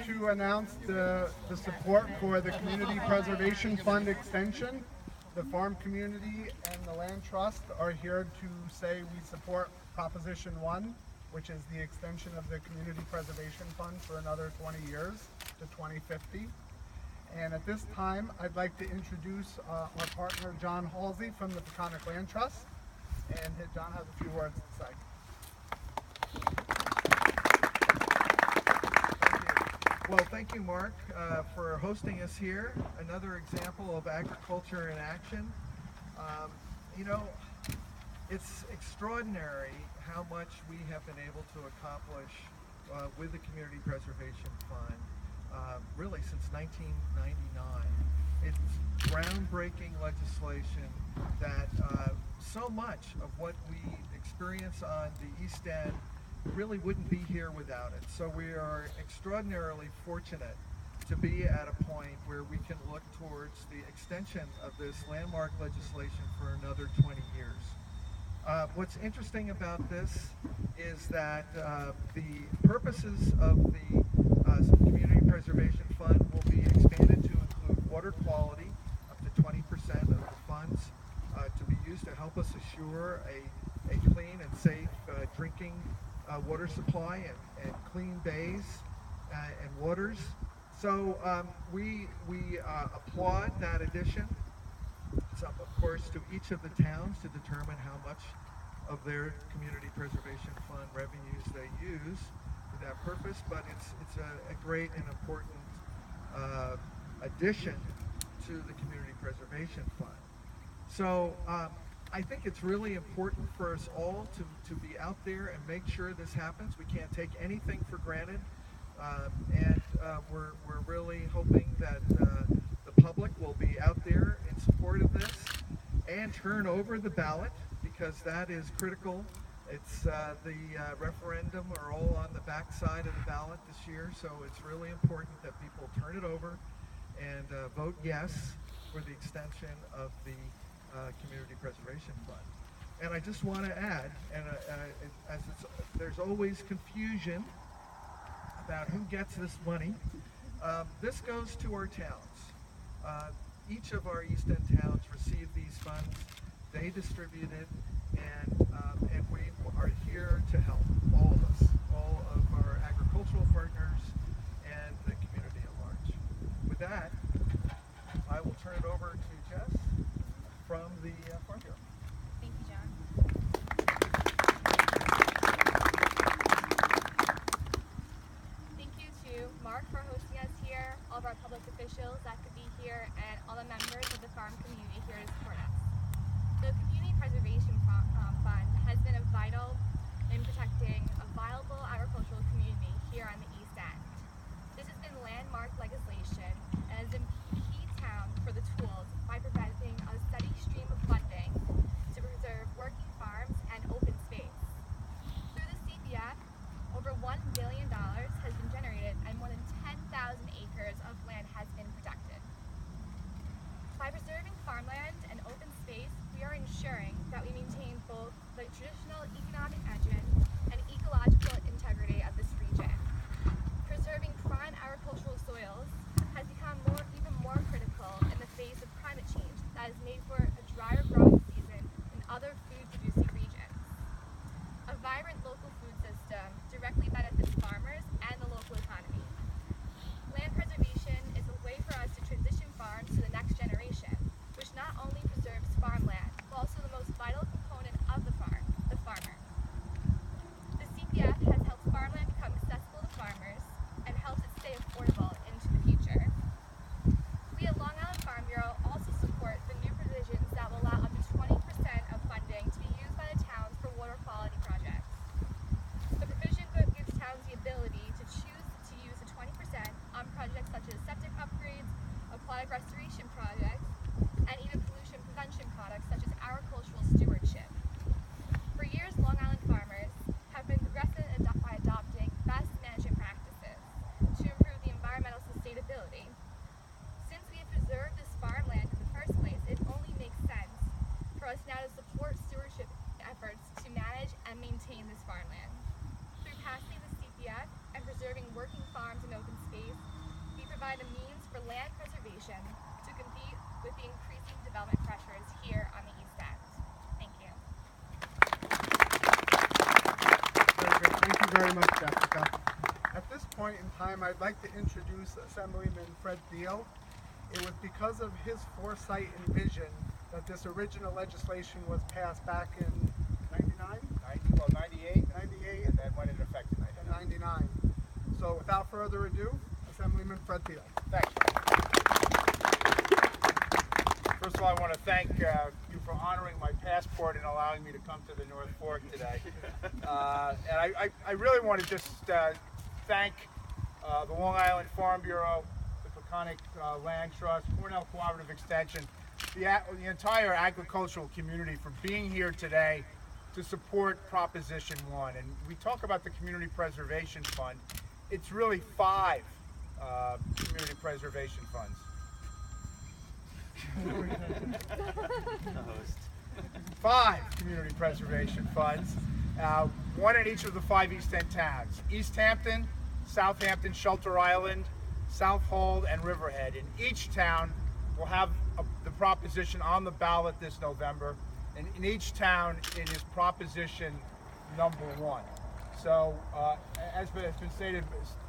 to announce the support for the Community Preservation Fund extension. The farm community and the land trust are here to say we support Proposition 1, which is the extension of the Community Preservation Fund for another 20 years to 2050. And at this time, I'd like to introduce our partner, John Halsey from the Peconic Land Trust. And John has a few words to say. Well, thank you, Mark, for hosting us here. Another example of agriculture in action. You know, it's extraordinary how much we have been able to accomplish with the Community Preservation Fund, really since 1999. It's groundbreaking legislation that so much of what we experience on the East End really wouldn't be here without it. So we are extraordinarily fortunate to be at a point where we can look towards the extension of this landmark legislation for another 20 years. What's interesting about this is that the purposes of the Community Preservation Fund will be expanded to include water quality, up to 20% of the funds to be used to help us assure a clean and safe drinking water supply and clean bays and waters. So we applaud that addition. It's up, of course, to each of the towns to determine how much of their Community Preservation Fund revenues they use for that purpose, but it's a great and important addition to the Community Preservation Fund. So I think it's really important for us all to be out there and make sure this happens. We can't take anything for granted, and we're really hoping that the public will be out there in support of this and turn over the ballot, because that is critical. It's the referendum are all on the back side of the ballot this year, so it's really important that people turn it over and vote yes for the extension of the Community Preservation Fund. And I just want to add, and there's always confusion about who gets this money. This goes to our towns. Each of our East End towns receive these funds. They distribute it, and we are here to help all of us, all of our agricultural partners and the community at large. With that, I will turn it over to Jess from the Farm Bureau. Thank you, John. Thank you to Mark for hosting us here, all of our public officials that could be here, and all the members of the farm community here to support us. The Community Preservation Fund has been vital in protecting a viable agricultural community here on the East End. This has been landmark legislation and has been key town for the tools by providing a steady stream of funding to preserve working farms and open space. Through the CPF, over $1 billion has been generated and more than 10,000 acres of land has been protected. By preserving farmland and open space, we are ensuring that we maintain both the traditional economic engine and ecological integrity of this region. Preserving prime agricultural soils has become even more critical in the face of climate change that has made for a drier growing season in other food-producing regions. A vibrant local food system directly benefits farmers and the local economy. Land preservation is a way for us to transition farms to the next generation, which not only preserves farmland, but also the most vital component of the farm, the farmer. The CPF has helped farmland become accessible to farmers and helps it stay affordable into the future. We at Long Island Farm Bureau also support the new provisions that will allow up to 20% of funding to be used by the towns for water quality projects. The provision gives towns the ability to choose to use the 20% on projects such as septic upgrades, aquatic restoration projects, and even pollution prevention products such as agricultural stewardship. For years, Long Island farmers have been progressive by adopting best management practices to improve the environmental sustainability. Since we have preserved this farmland in the first place, it only makes sense for us now to support stewardship efforts to manage and maintain this farmland. Through passing the CPF and preserving working farms and open space, provide a means for land preservation to compete with the increasing development pressures here on the East End. Thank you. Very good. Thank you very much, Jessica. At this point in time, I'd like to introduce Assemblyman Fred Thiel. It was because of his foresight and vision that this original legislation was passed back in 99? 98, 98 and then went into effect in 99. 99. So without further ado, Assemblyman Fred Thiel. Thanks. First of all, I want to thank you for honoring my passport and allowing me to come to the North Fork today. And I really want to just thank the Long Island Farm Bureau, the Peconic Land Trust, Cornell Cooperative Extension, the entire agricultural community for being here today to support Proposition 1. And we talk about the Community Preservation Fund. It's really 5 community preservation funds. 5 community preservation funds, 1 in each of the 5 East End towns: East Hampton, Southampton, Shelter Island, Southold, and Riverhead. In each town will have the proposition on the ballot this November, and in each town it is proposition number 1. So as has been stated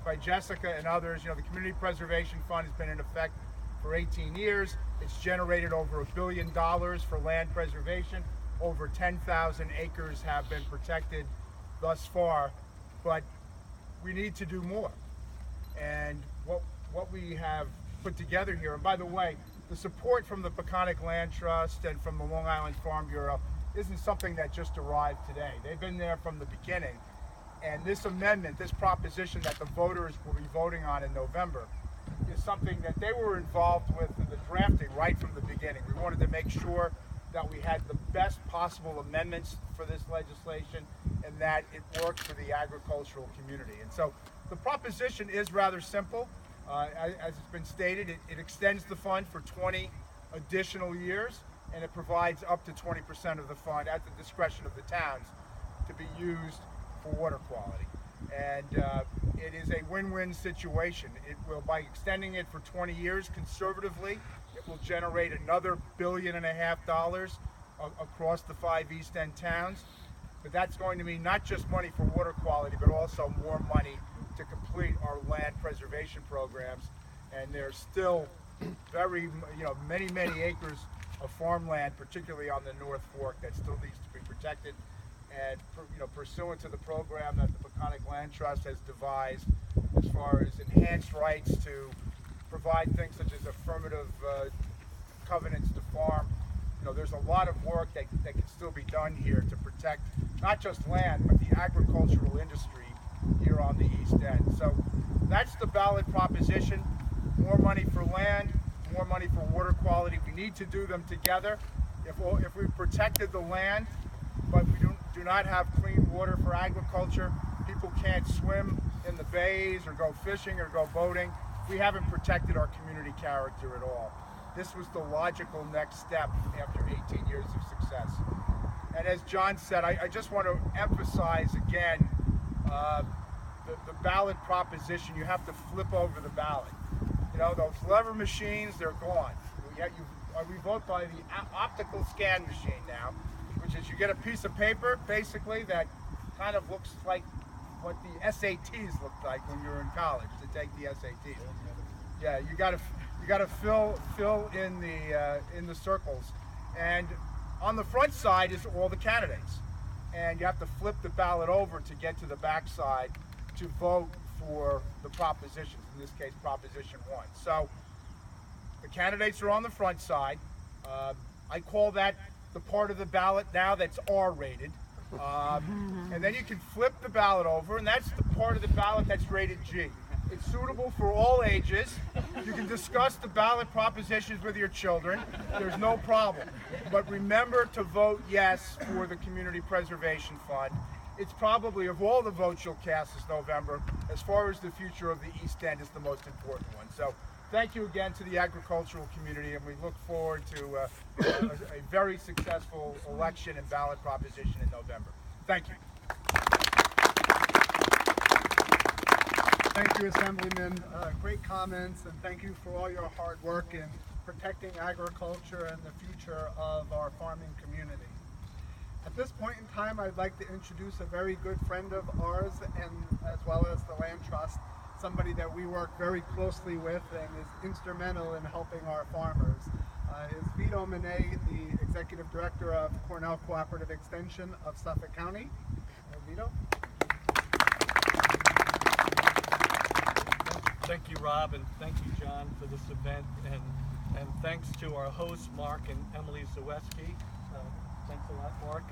by Jessica and others, the Community Preservation Fund has been in effect for 18 years. It's generated over $1 billion for land preservation. Over 10,000 acres have been protected thus far, but we need to do more. And what we have put together here, and by the way, the support from the Peconic Land Trust and from the Long Island Farm Bureau isn't something that just arrived today. They've been there from the beginning. And this amendment, this proposition that the voters will be voting on in November, is something that they were involved with in the drafting right from the beginning. We wanted to make sure that we had the best possible amendments for this legislation and that it worked for the agricultural community. And so the proposition is rather simple. As it's been stated, it extends the fund for 20 additional years, and it provides up to 20% of the fund at the discretion of the towns to be used for water quality. And it is a win-win situation. It will, by extending it for 20 years conservatively, it will generate another $1.5 billion across the 5 East End towns. But that's going to mean not just money for water quality, but also more money to complete our land preservation programs. And there's still many acres of farmland, particularly on the North Fork, that still needs to be protected. And pursuant to the program that the Peconic Land Trust has devised, as far as enhanced rights to provide things such as affirmative covenants to farm, there's a lot of work that can still be done here to protect not just land, but the agricultural industry here on the East End. So that's the ballot proposition: more money for land, more money for water quality. We need to do them together. If we've protected the land, but we do not have clean water for agriculture, people can't swim in the bays or go fishing or go boating, we haven't protected our community character at all. This was the logical next step after 18 years of success. And as John said, I just want to emphasize again, the ballot proposition. You have to flip over the ballot. Those lever machines, they're gone. We vote by the optical scan machine now, which is you get a piece of paper, basically, that kind of looks like what the SATs looked like when you were in college to take the SATs. Yeah, you got to fill in the circles, and on the front side is all the candidates, and you have to flip the ballot over to get to the back side to vote for the propositions. In this case, Proposition 1. So the candidates are on the front side. I call that the part of the ballot now that's R-rated. And then you can flip the ballot over, and that's the part of the ballot that's rated G. It's suitable for all ages. You can discuss the ballot propositions with your children. There's no problem. But remember to vote yes for the Community Preservation Fund. It's probably, of all the votes you'll cast this November, as far as the future of the East End, is the most important one. So thank you again to the agricultural community, and we look forward to a very successful election and ballot proposition in November. Thank you. Thank you, Assemblyman. Great comments, and thank you for all your hard work in protecting agriculture and the future of our farming community. At this point in time, I'd like to introduce a very good friend of ours, and as well as the Land Trust, somebody that we work very closely with and is instrumental in helping our farmers. Is Vito Monet, the Executive Director of Cornell Cooperative Extension of Suffolk County. Vito? Thank you, Rob, and thank you, John, for this event, and thanks to our hosts, Mark and Emily Zaweski. Thanks a lot, Mark.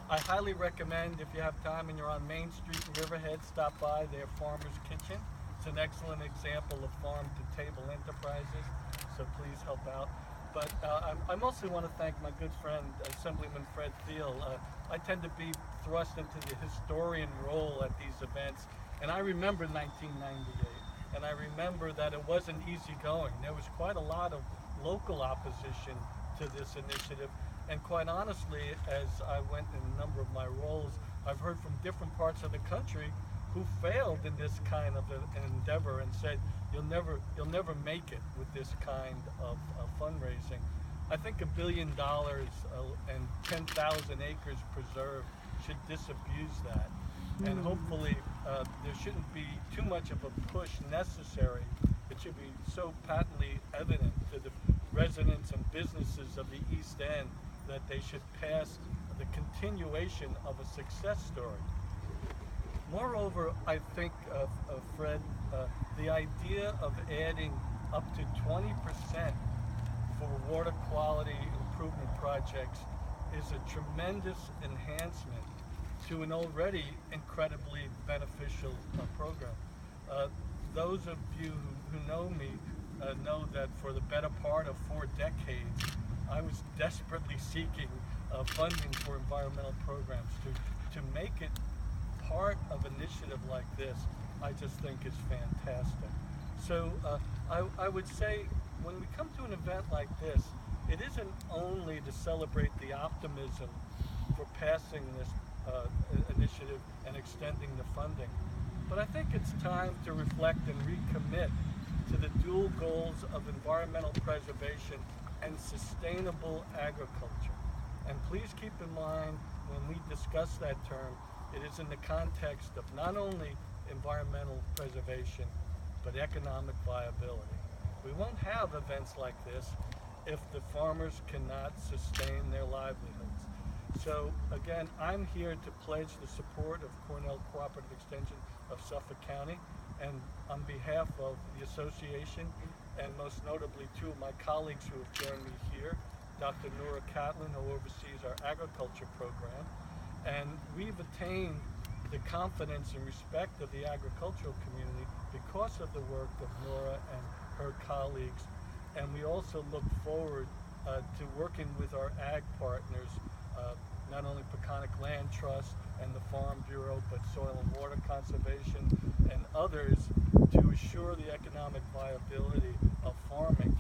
I highly recommend, if you have time and you're on Main Street in Riverhead, stop by their Farmer's Kitchen. It's an excellent example of farm-to-table enterprises, so please help out. But I mostly want to thank my good friend, Assemblyman Fred Thiel. I tend to be thrust into the historian role at these events, and I remember 1998. And I remember that it wasn't easy going. There was quite a lot of local opposition to this initiative. And quite honestly, as I went in a number of my roles, I've heard from different parts of the country who failed in this kind of an endeavor and said, you'll never make it with this kind of fundraising. I think $1 billion and 10,000 acres preserved should disabuse that. And hopefully there shouldn't be too much of a push necessary. It should be so patently evident to the residents and businesses of the East End that they should pass the continuation of a success story. Moreover, I think, Fred, the idea of adding up to 20% for water quality improvement projects is a tremendous enhancement to an already incredibly beneficial program. Those of you who know me know that for the better part of 4 decades, I was desperately seeking funding for environmental programs. To make it part of an initiative like this, I just think is fantastic. So I would say when we come to an event like this, it isn't only to celebrate the optimism for passing this initiative and extending the funding, but I think it's time to reflect and recommit to the dual goals of environmental preservation and sustainable agriculture. And please keep in mind when we discuss that term, it is in the context of not only environmental preservation, but economic viability. We won't have events like this if the farmers cannot sustain their livelihoods. So again, I'm here to pledge the support of Cornell Cooperative Extension of Suffolk County, and on behalf of the association, and most notably 2 of my colleagues who have joined me here, Dr. Nora Catlin, who oversees our agriculture program, and we've attained the confidence and respect of the agricultural community because of the work of Nora and her colleagues, and we also look forward to working with our ag partners, not only Peconic Land Trust and the Farm Bureau, but Soil and Water Conservation and others to assure the economic viability of farming.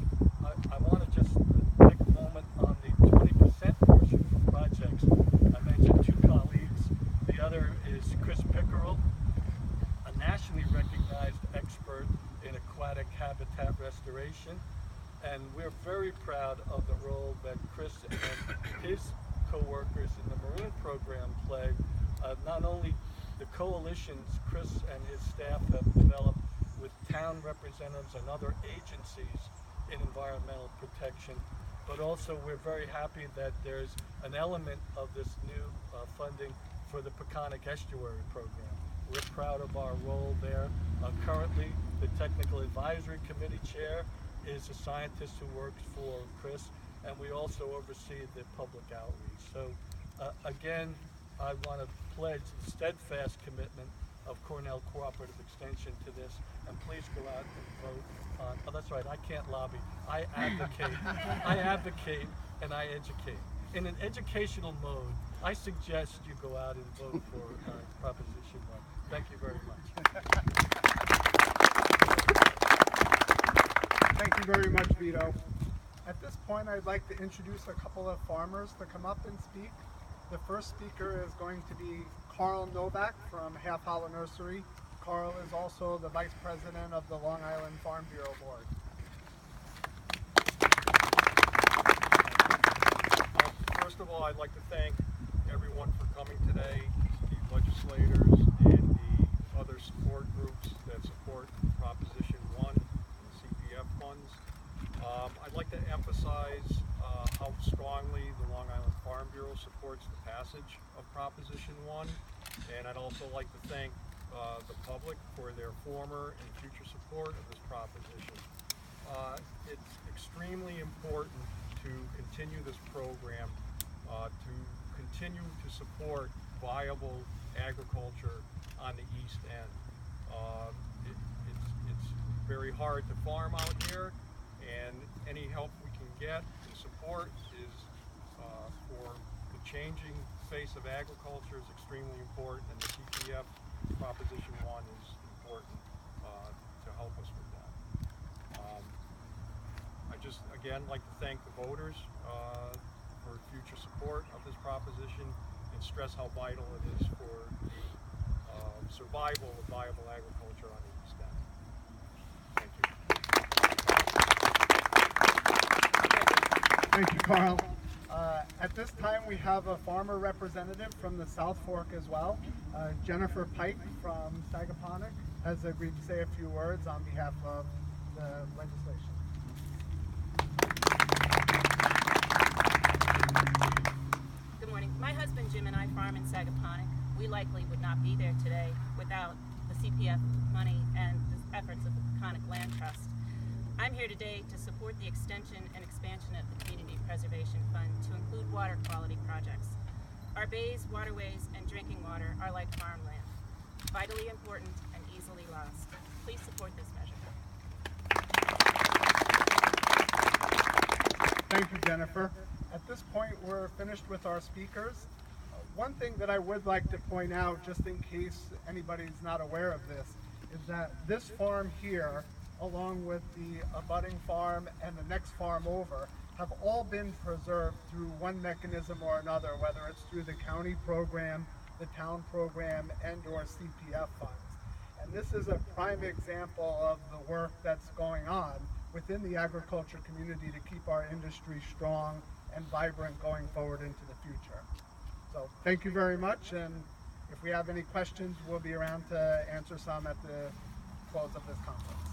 I want to just take a moment on the 20% portion for projects. I mentioned 2 colleagues. The other is Chris Pickerel, a nationally recognized expert in aquatic habitat restoration. And we're very proud of the role that Chris and his co-workers in the Marine program play. Not only the coalitions Chris and his staff have developed with town representatives and other agencies in environmental protection, but also we're very happy that there's an element of this new funding for the Peconic Estuary program. We're proud of our role there. Currently, the Technical Advisory Committee chair is a scientist who works for Chris, and we also oversee the public outreach. So again, I want to pledge the steadfast commitment of Cornell Cooperative Extension to this, and please go out and vote on, oh that's right, I can't lobby, I advocate, I advocate and I educate. In an educational mode, I suggest you go out and vote for Proposition 1. Thank you very much. Thank you very much, Vito. At this point, I'd like to introduce a couple of farmers to come up and speak. The first speaker is going to be Carl Novak from Half Hollow Nursery. Carl is also the Vice President of the Long Island Farm Bureau Board. First of all, I'd like to thank everyone for coming today, the legislators and the other support groups that support Proposition 1 and the CPF funds. I'd like to emphasize how strongly the Long Island Farm Bureau supports the passage of Proposition 1, and I'd also like to thank the public for their former and future support of this proposition. It's extremely important to continue this program, to continue to support viable agriculture on the East End. It's very hard to farm out here, and any help we can get and support is for the changing face of agriculture is extremely important, and the CPF Proposition 1 is important to help us with that. I just again like to thank the voters for future support of this proposition and stress how vital it is for the survival of viable agriculture on the East End. Thank you. Thank you, Carl. At this time, we have a farmer representative from the South Fork as well. Jennifer Pike from Peconic has agreed to say a few words on behalf of the legislation. Good morning. My husband Jim and I farm in Peconic. We likely would not be there today without the CPF money and the efforts of the Peconic Land Trust. I'm here today to support the extension and expansion of the Community Preservation Fund to include water quality projects. Our bays, waterways, and drinking water are like farmland, vitally important and easily lost. Please support this measure. Thank you, Jennifer. At this point, we're finished with our speakers. One thing that I would like to point out, just in case anybody's not aware of this, is that this farm here, along with the abutting farm and the next farm over, have all been preserved through one mechanism or another, whether it's through the county program, the town program, and or CPF funds. And this is a prime example of the work that's going on within the agriculture community to keep our industry strong and vibrant going forward into the future. So thank you very much, and if we have any questions, we'll be around to answer some at the close of this conference.